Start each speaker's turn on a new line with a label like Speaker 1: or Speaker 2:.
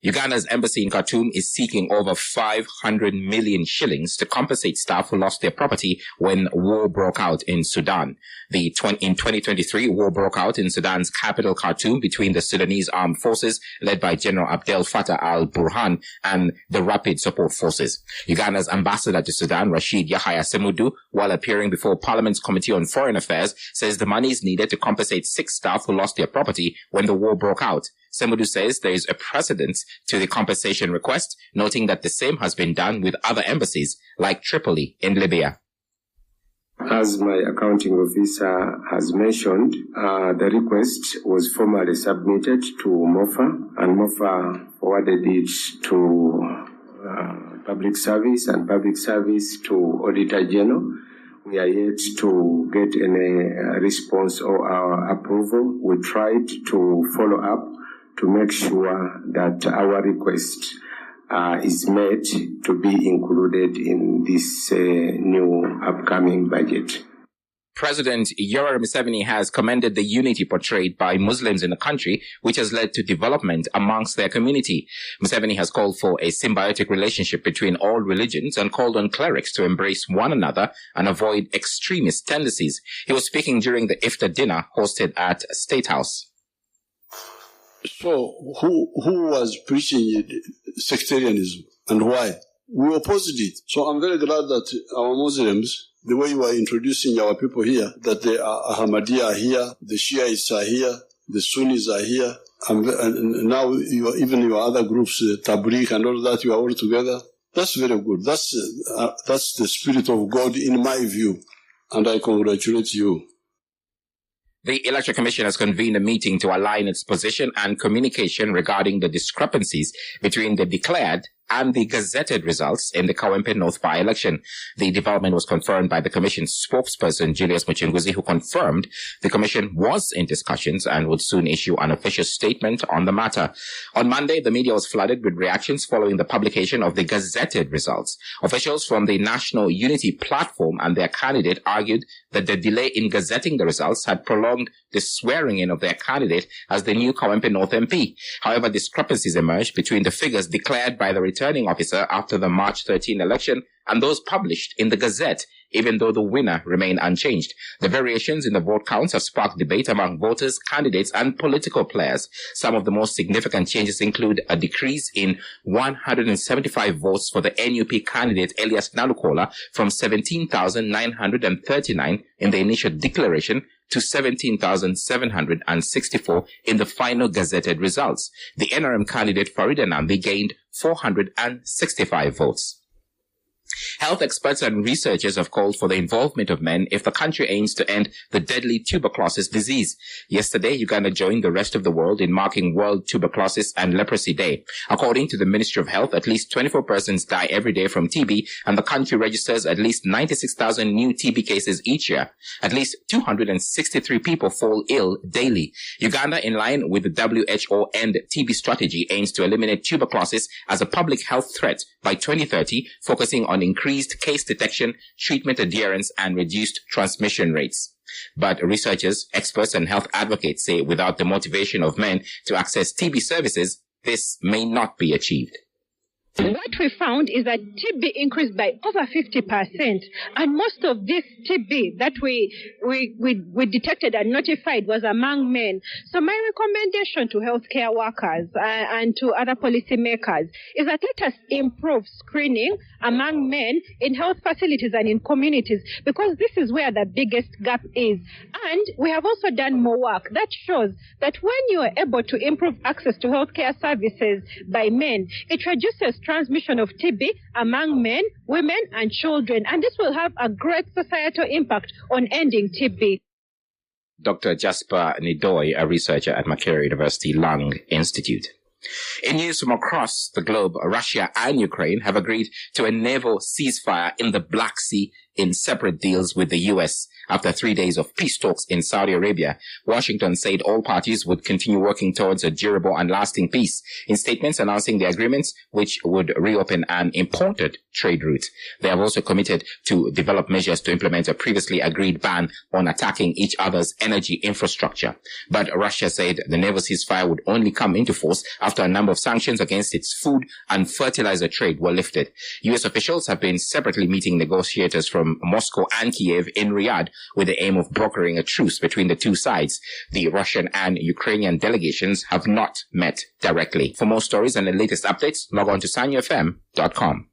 Speaker 1: Uganda's embassy in Khartoum is seeking over 500 million shillings to compensate staff who lost their property when war broke out in Sudan. In 2023, war broke out in Sudan's capital Khartoum between the Sudanese armed forces led by General Abdel Fattah al-Burhan and the Rapid Support Forces. Uganda's ambassador to Sudan, Rashid Yahya Semudu, while appearing before Parliament's Committee on Foreign Affairs, says the money is needed to compensate 6 staff who lost their property when the war broke out. Semudu says there is a precedent to the compensation request, noting that the same has been done with other embassies like Tripoli in Libya.
Speaker 2: As my accounting officer has mentioned, the request was formally submitted to MOFA, and MOFA forwarded it to Public Service and Public Service to Auditor General. We are yet to get any response or approval. We tried to follow up to make sure that our request is made to be included in this new upcoming budget.
Speaker 1: President Yoweri Museveni has commended the unity portrayed by Muslims in the country, which has led to development amongst their community. Museveni has called for a symbiotic relationship between all religions and called on clerics to embrace one another and avoid extremist tendencies. He was speaking during the Iftar dinner hosted at State House.
Speaker 3: So, who was preaching sectarianism and why? We opposed it. So I'm very glad that our Muslims, the way you are introducing our people here, that the Ahmadiyya are here, the Shiites are here, the Sunnis are here, and now even your other groups, Tabligh and all that, you are all together. That's very good. That's the spirit of God in my view, and I congratulate you.
Speaker 1: The Electoral Commission has convened a meeting to align its position and communication regarding the discrepancies between the declared and the gazetted results in the Kawempe North by-election. The development was confirmed by the Commission's spokesperson, Julius Muchinguzi, who confirmed the Commission was in discussions and would soon issue an official statement on the matter. On Monday, the media was flooded with reactions following the publication of the gazetted results. Officials from the National Unity Platform and their candidate argued that the delay in gazetting the results had prolonged the swearing-in of their candidate as the new Kawempe North MP. However, discrepancies emerged between the figures declared by the returning officer after the March 13 election and those published in the Gazette, even though the winner remained unchanged. The variations in the vote counts have sparked debate among voters, candidates, and political players. Some of the most significant changes include a decrease in 175 votes for the NUP candidate Elias Nalukola from 17,939 in the initial declaration to 17,764 in the final gazetted results. The NRM candidate Farida Nambi gained 465 votes. Health experts and researchers have called for the involvement of men if the country aims to end the deadly tuberculosis disease. Yesterday, Uganda joined the rest of the world in marking World Tuberculosis and Leprosy Day. According to the Ministry of Health, at least 24 persons die every day from TB, and the country registers at least 96,000 new TB cases each year. At least 263 people fall ill daily. Uganda, in line with the WHO End TB strategy, aims to eliminate tuberculosis as a public health threat by 2030, focusing on increased case detection, treatment adherence, and reduced transmission rates. But researchers, experts, and health advocates say without the motivation of men to access TB services, this may not be achieved.
Speaker 4: What we found is that TB increased by over 50%, and most of this TB that we detected and notified was among men. So my recommendation to healthcare workers and to other policymakers is that let us improve screening among men in health facilities and in communities, because this is where the biggest gap is. And we have also done more work that shows that when you are able to improve access to healthcare services by men, it reduces transmission of TB among men, women, and children, and this will have a great societal impact on ending TB.
Speaker 1: Dr. Jasper Nidoy, a researcher at Makerere University Lung Institute. In news from across the globe, Russia and Ukraine have agreed to a naval ceasefire in the Black Sea in separate deals with the U.S. After 3 days of peace talks in Saudi Arabia, Washington said all parties would continue working towards a durable and lasting peace, in statements announcing the agreements which would reopen an important trade route. They have also committed to develop measures to implement a previously agreed ban on attacking each other's energy infrastructure. But Russia said the naval ceasefire would only come into force after a number of sanctions against its food and fertilizer trade were lifted. U.S. officials have been separately meeting negotiators from Moscow and Kiev in Riyadh with the aim of brokering a truce between the two sides. The Russian and Ukrainian delegations have not met directly. For more stories and the latest updates, log on to sanyufm.com.